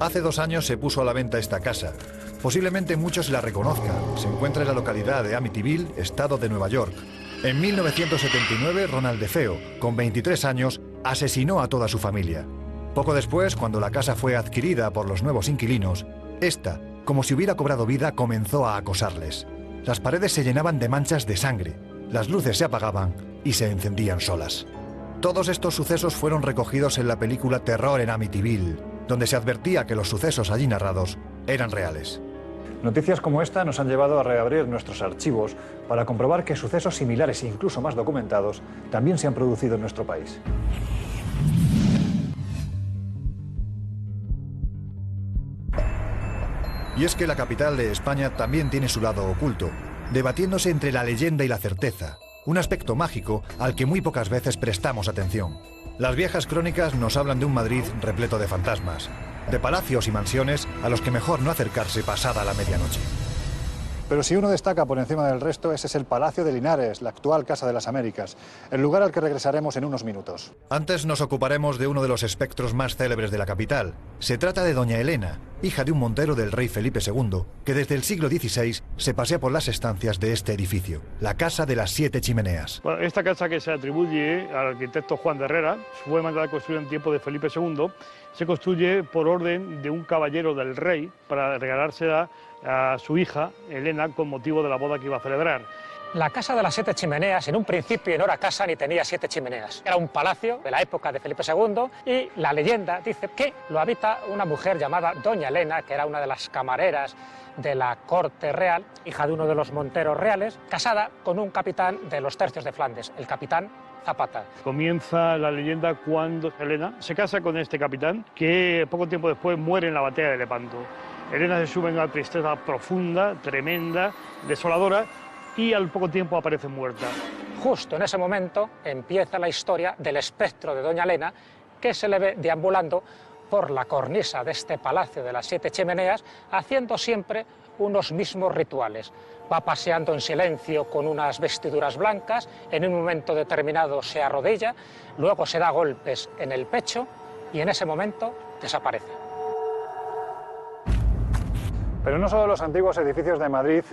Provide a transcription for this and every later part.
Hace 2 años se puso a la venta esta casa. Posiblemente muchos la reconozcan. Se encuentra en la localidad de Amityville, estado de Nueva York. En 1979, Ronald DeFeo, con 23 años, asesinó a toda su familia. Poco después, cuando la casa fue adquirida por los nuevos inquilinos, esta, como si hubiera cobrado vida, comenzó a acosarles. Las paredes se llenaban de manchas de sangre, las luces se apagaban y se encendían solas. Todos estos sucesos fueron recogidos en la película Terror en Amityville, donde se advertía que los sucesos allí narrados eran reales. Noticias como esta nos han llevado a reabrir nuestros archivos para comprobar que sucesos similares e incluso más documentados también se han producido en nuestro país. Y es que la capital de España también tiene su lado oculto, debatiéndose entre la leyenda y la certeza, un aspecto mágico al que muy pocas veces prestamos atención. Las viejas crónicas nos hablan de un Madrid repleto de fantasmas, de palacios y mansiones a los que mejor no acercarse pasada la medianoche. Pero si uno destaca por encima del resto, ese es el Palacio de Linares, la actual Casa de las Américas, el lugar al que regresaremos en unos minutos. Antes nos ocuparemos de uno de los espectros más célebres de la capital. Se trata de Doña Elena, hija de un montero del rey Felipe II, que desde el siglo XVI se pasea por las estancias de este edificio, la Casa de las 7 Chimeneas. Bueno, esta casa, que se atribuye al arquitecto Juan de Herrera, fue mandada a construir en tiempo de Felipe II, se construye por orden de un caballero del rey para regalársela a su hija, Elena, con motivo de la boda que iba a celebrar. La Casa de las 7 Chimeneas en un principio no era casa ni tenía 7 chimeneas. Era un palacio de la época de Felipe II y la leyenda dice que lo habita una mujer llamada Doña Elena, que era una de las camareras de la corte real, hija de uno de los monteros reales, casada con un capitán de los tercios de Flandes, el capitán Zapata. Comienza la leyenda cuando Elena se casa con este capitán, que poco tiempo después muere en la batalla de Lepanto. Elena se sube en una tristeza profunda, tremenda, desoladora, y al poco tiempo aparece muerta. Justo en ese momento empieza la historia del espectro de Doña Elena, que se le ve deambulando por la cornisa de este Palacio de las 7 Chimeneas, haciendo siempre unos mismos rituales. Va paseando en silencio con unas vestiduras blancas, en un momento determinado se arrodilla, luego se da golpes en el pecho y en ese momento desaparece. Pero no solo los antiguos edificios de Madrid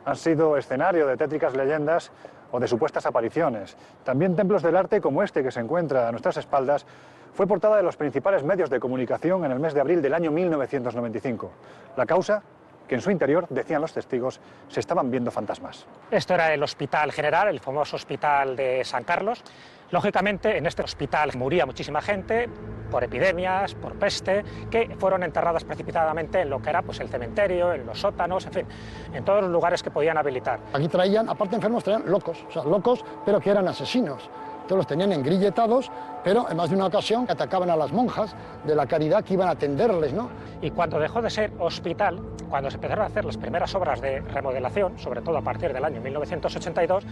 han sido escenario de tétricas leyendas o de supuestas apariciones. También templos del arte como este que se encuentra a nuestras espaldas fue portada de los principales medios de comunicación en el mes de abril del año 1995. La causa, que en su interior, decían los testigos, se estaban viendo fantasmas. Esto era el Hospital General, el famoso Hospital de San Carlos. Lógicamente, en este hospital moría muchísima gente por epidemias, por peste, que fueron enterradas precipitadamente en lo que era pues, el cementerio, en los sótanos, en fin, en todos los lugares que podían habilitar. Aquí traían, aparte de enfermos, traían locos, o sea, locos, pero que eran asesinos. Todos los tenían engrilletados, pero en más de una ocasión atacaban a las monjas de la caridad que iban a atenderles, ¿no? Y cuando dejó de ser hospital, cuando se empezaron a hacer las primeras obras de remodelación, sobre todo a partir del año 1982,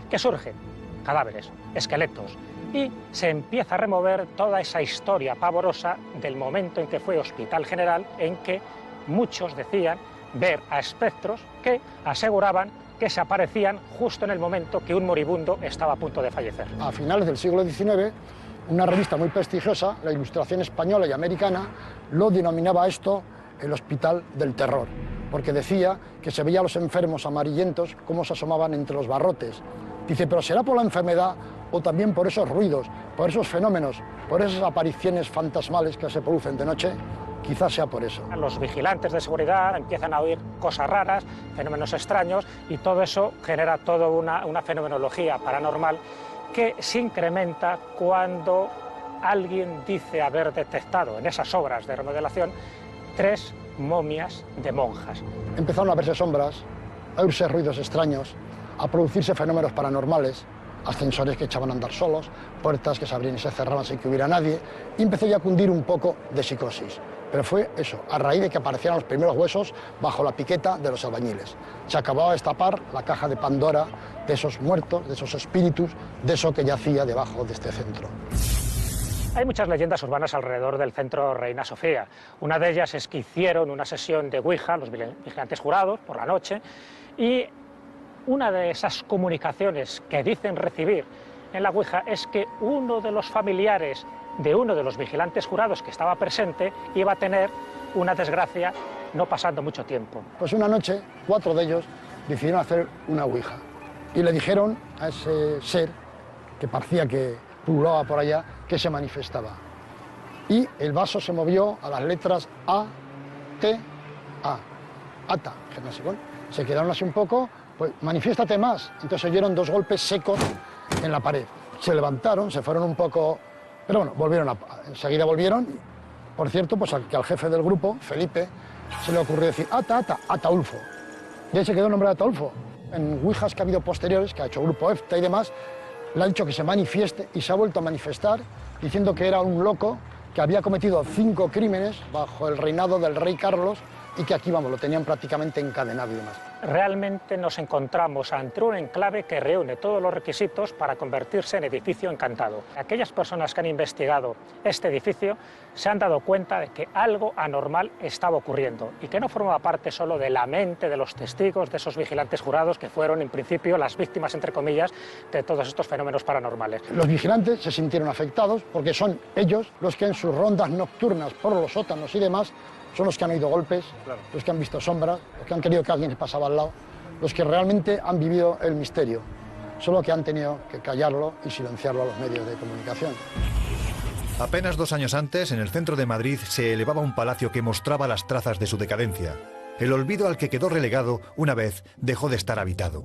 ¿qué surge? Cadáveres, esqueletos, y se empieza a remover toda esa historia pavorosa del momento en que fue Hospital General, en que muchos decían ver a espectros que aseguraban que se aparecían justo en el momento que un moribundo estaba a punto de fallecer. A finales del siglo XIX, una revista muy prestigiosa, la Ilustración española y americana, lo denominaba esto el Hospital del Terror, porque decía que se veía a los enfermos amarillentos cómo se asomaban entre los barrotes. Dice, pero ¿será por la enfermedad o también por esos ruidos, por esos fenómenos, por esas apariciones fantasmales que se producen de noche? Quizás sea por eso. Los vigilantes de seguridad empiezan a oír cosas raras, fenómenos extraños, y todo eso genera toda una fenomenología paranormal que se incrementa cuando alguien dice haber detectado en esas obras de remodelación 3 momias de monjas. Empezaron a verse sombras, a oírse ruidos extraños, a producirse fenómenos paranormales, ascensores que echaban a andar solos, puertas que se abrían y se cerraban sin que hubiera nadie, y empezó ya a cundir un poco de psicosis. Pero fue eso, a raíz de que aparecieran los primeros huesos bajo la piqueta de los albañiles. Se acababa de destapar la caja de Pandora de esos muertos, de esos espíritus, de eso que yacía debajo de este centro. Hay muchas leyendas urbanas alrededor del centro Reina Sofía. Una de ellas es que hicieron una sesión de Ouija, los vigilantes jurados, por la noche, y una de esas comunicaciones que dicen recibir en la Ouija es que uno de los familiares de uno de los vigilantes jurados que estaba presente iba a tener una desgracia no pasando mucho tiempo. Pues una noche, 4 de ellos decidieron hacer una ouija y le dijeron a ese ser que parecía que pululaba por allá que se manifestaba. Y el vaso se movió a las letras A, T, A. Ata, que no sé cuál. Se quedaron así un poco, pues manifiéstate más. Entonces oyeron 2 golpes secos en la pared. Se levantaron, se fueron un poco, pero bueno, enseguida volvieron. Por cierto, pues que al jefe del grupo, Felipe, se le ocurrió decir Ataulfo. Y ahí se quedó el nombre de Ataulfo. En ouijas que ha habido posteriores, que ha hecho Grupo EFTA y demás, le ha dicho que se manifieste y se ha vuelto a manifestar diciendo que era un loco que había cometido 5 crímenes bajo el reinado del rey Carlos y que aquí, vamos, lo tenían prácticamente encadenado y demás. Realmente nos encontramos ante un enclave que reúne todos los requisitos para convertirse en edificio encantado. Aquellas personas que han investigado este edificio se han dado cuenta de que algo anormal estaba ocurriendo y que no formaba parte solo de la mente de los testigos, de esos vigilantes jurados que fueron en principio las víctimas, entre comillas, de todos estos fenómenos paranormales. Los vigilantes se sintieron afectados porque son ellos los que en sus rondas nocturnas por los sótanos y demás son los que han oído golpes, claro, los que han visto sombras, los que han querido que alguien les pasaba al lado, los que realmente han vivido el misterio, solo que han tenido que callarlo y silenciarlo a los medios de comunicación. Apenas 2 años antes, en el centro de Madrid, se elevaba un palacio que mostraba las trazas de su decadencia. El olvido al que quedó relegado una vez dejó de estar habitado.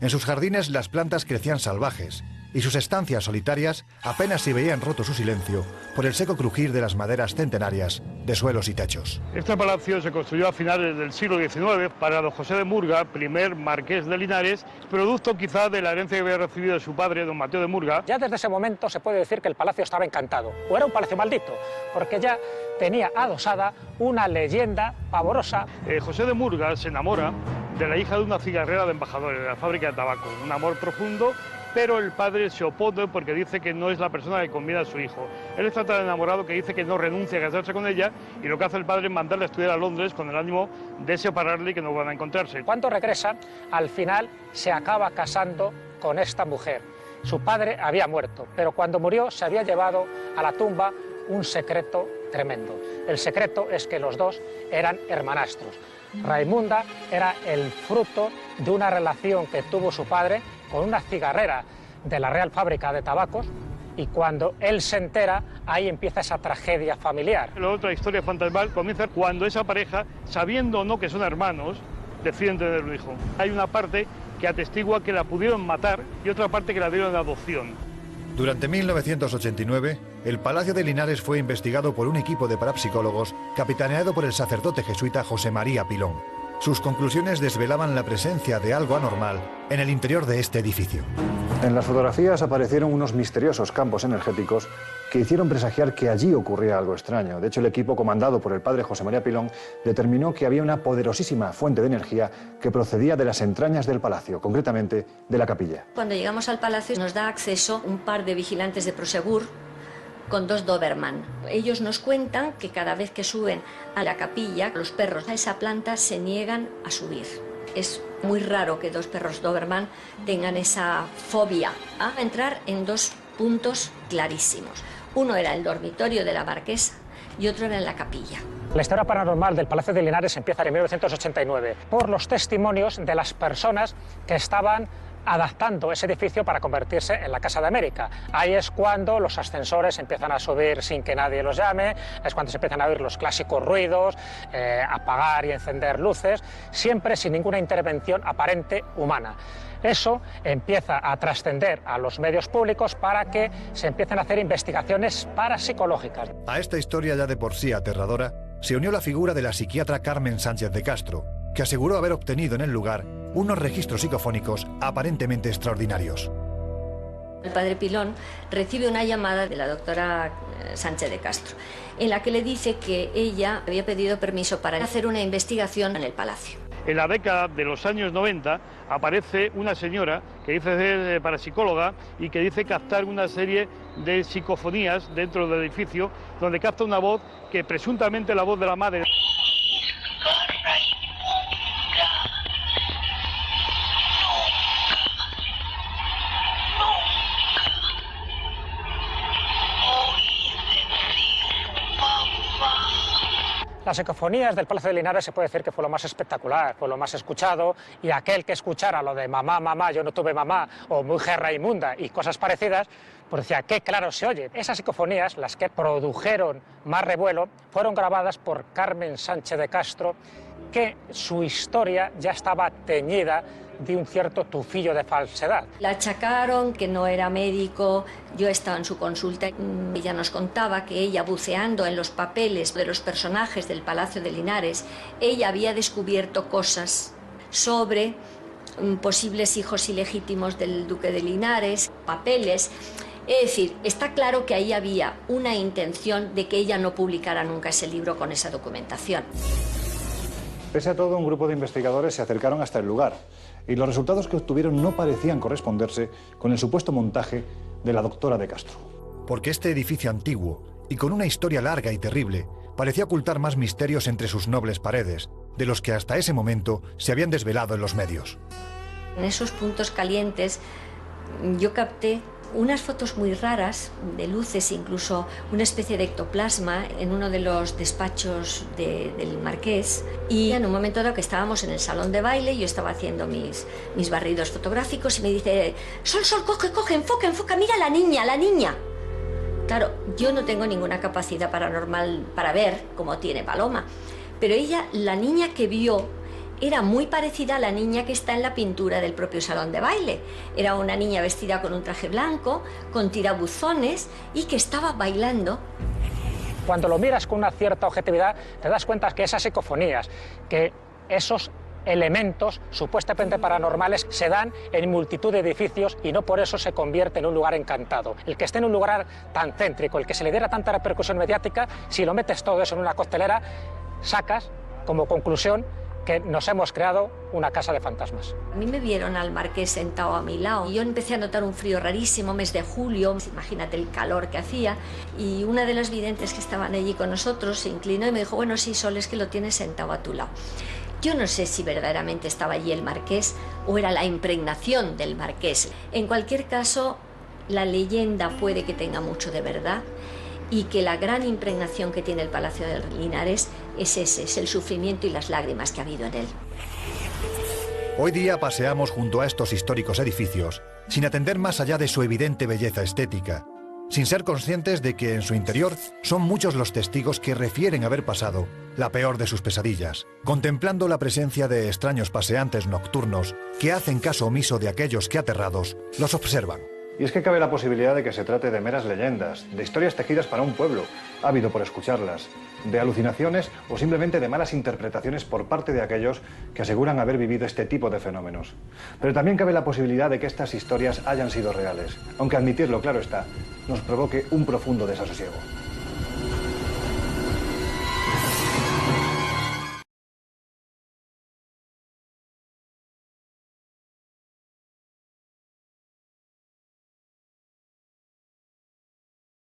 En sus jardines las plantas crecían salvajes y sus estancias solitarias apenas si veían roto su silencio por el seco crujir de las maderas centenarias de suelos y techos. Este palacio se construyó a finales del siglo XIX para don José de Murga, primer marqués de Linares, producto quizá de la herencia que había recibido de su padre, don Mateo de Murga. Ya desde ese momento se puede decir que el palacio estaba encantado, o era un palacio maldito, porque ya tenía adosada una leyenda pavorosa. José de Murga se enamora de la hija de una cigarrera de embajadores de la fábrica de tabaco, un amor profundo, pero el padre se opone porque dice que no es la persona que conviene a su hijo. Él está tan enamorado que dice que no renuncia a casarse con ella y lo que hace el padre es mandarle a estudiar a Londres con el ánimo de separarle y que no van a encontrarse. Cuando regresa, al final se acaba casando con esta mujer. Su padre había muerto, pero cuando murió se había llevado a la tumba un secreto tremendo. El secreto es que los dos eran hermanastros. Raimunda era el fruto de una relación que tuvo su padre con una cigarrera de la Real Fábrica de Tabacos, y cuando él se entera, ahí empieza esa tragedia familiar. La otra historia fantasmal comienza cuando esa pareja, sabiendo o no que son hermanos, deciden tener un hijo. Hay una parte que atestigua que la pudieron matar y otra parte que la dieron de adopción. Durante 1989, el Palacio de Linares fue investigado por un equipo de parapsicólogos capitaneado por el sacerdote jesuita José María Pilón. Sus conclusiones desvelaban la presencia de algo anormal en el interior de este edificio. En las fotografías aparecieron unos misteriosos campos energéticos que hicieron presagiar que allí ocurría algo extraño. De hecho, el equipo comandado por el padre José María Pilón determinó que había una poderosísima fuente de energía que procedía de las entrañas del palacio, concretamente de la capilla. Cuando llegamos al palacio nos da acceso un par de vigilantes de Prosegur con 2 Doberman. Ellos nos cuentan que cada vez que suben a la capilla, los perros a esa planta se niegan a subir. Es muy raro que 2 perros Doberman tengan esa fobia a entrar en 2 puntos clarísimos. Uno era el dormitorio de la marquesa y otro era en la capilla. La historia paranormal del Palacio de Linares empieza en 1989 por los testimonios de las personas que estaban adaptando ese edificio para convertirse en la Casa de América. Ahí es cuando los ascensores empiezan a subir sin que nadie los llame, es cuando se empiezan a oír los clásicos ruidos, apagar y encender luces, siempre sin ninguna intervención aparente humana. Eso empieza a trascender a los medios públicos para que se empiecen a hacer investigaciones parapsicológicas. A esta historia ya de por sí aterradora se unió la figura de la psiquiatra Carmen Sánchez de Castro, que aseguró haber obtenido en el lugar unos registros psicofónicos aparentemente extraordinarios. El padre Pilón recibe una llamada de la doctora Sánchez de Castro, en la que le dice que ella había pedido permiso para hacer una investigación en el palacio. En la década de los años 90 aparece una señora que dice ser parapsicóloga y que dice captar una serie de psicofonías dentro del edificio, donde capta una voz que presuntamente es la voz de la madre. Las psicofonías del Palacio de Linares se puede decir que fue lo más espectacular, fue lo más escuchado, y aquel que escuchara lo de mamá, mamá, yo no tuve mamá, o mujer inmunda y cosas parecidas, pues decía, qué claro se oye. Esas psicofonías, las que produjeron más revuelo, fueron grabadas por Carmen Sánchez de Castro, que su historia ya estaba teñida de un cierto tufillo de falsedad. Le achacaron que no era médico, yo estaba en su consulta, ella nos contaba que ella, buceando en los papeles de los personajes del Palacio de Linares, ella había descubierto cosas sobre posibles hijos ilegítimos del duque de Linares, papeles. Es decir, está claro que ahí había una intención de que ella no publicara nunca ese libro con esa documentación. Pese a todo, un grupo de investigadores se acercaron hasta el lugar y los resultados que obtuvieron no parecían corresponderse con el supuesto montaje de la doctora de Castro. Porque este edificio antiguo, y con una historia larga y terrible, parecía ocultar más misterios entre sus nobles paredes, de los que hasta ese momento se habían desvelado en los medios. En esos puntos calientes yo capté unas fotos muy raras de luces, incluso una especie de ectoplasma en uno de los despachos del marqués, y en un momento dado que estábamos en el salón de baile, yo estaba haciendo mis barridos fotográficos y me dice, Sol, Sol, coge, coge, enfoca, enfoca, mira la niña, la niña. Claro, yo no tengo ninguna capacidad paranormal para ver cómo tiene Paloma, pero ella, la niña que vio, era muy parecida a la niña que está en la pintura del propio salón de baile. Era una niña vestida con un traje blanco, con tirabuzones y que estaba bailando. Cuando lo miras con una cierta objetividad, te das cuenta que esas psicofonías, que esos elementos supuestamente paranormales se dan en multitud de edificios y no por eso se convierte en un lugar encantado. El que esté en un lugar tan céntrico, el que se le diera tanta repercusión mediática, si lo metes todo eso en una costelera, sacas como conclusión que nos hemos creado una casa de fantasmas. A mí me vieron al marqués sentado a mi lado y yo empecé a notar un frío rarísimo, mes de julio, imagínate el calor que hacía, y una de las videntes que estaban allí con nosotros se inclinó y me dijo, bueno, sí, Sol, es que lo tienes sentado a tu lado. Yo no sé si verdaderamente estaba allí el marqués o era la impregnación del marqués. En cualquier caso, la leyenda puede que tenga mucho de verdad, y que la gran impregnación que tiene el Palacio de Linares es ese, es el sufrimiento y las lágrimas que ha habido en él. Hoy día paseamos junto a estos históricos edificios sin atender más allá de su evidente belleza estética, sin ser conscientes de que en su interior son muchos los testigos que refieren haber pasado la peor de sus pesadillas, contemplando la presencia de extraños paseantes nocturnos que hacen caso omiso de aquellos que aterrados los observan. Y es que cabe la posibilidad de que se trate de meras leyendas, de historias tejidas para un pueblo, ávido por escucharlas, de alucinaciones o simplemente de malas interpretaciones por parte de aquellos que aseguran haber vivido este tipo de fenómenos. Pero también cabe la posibilidad de que estas historias hayan sido reales, aunque admitirlo, claro está, nos provoque un profundo desasosiego.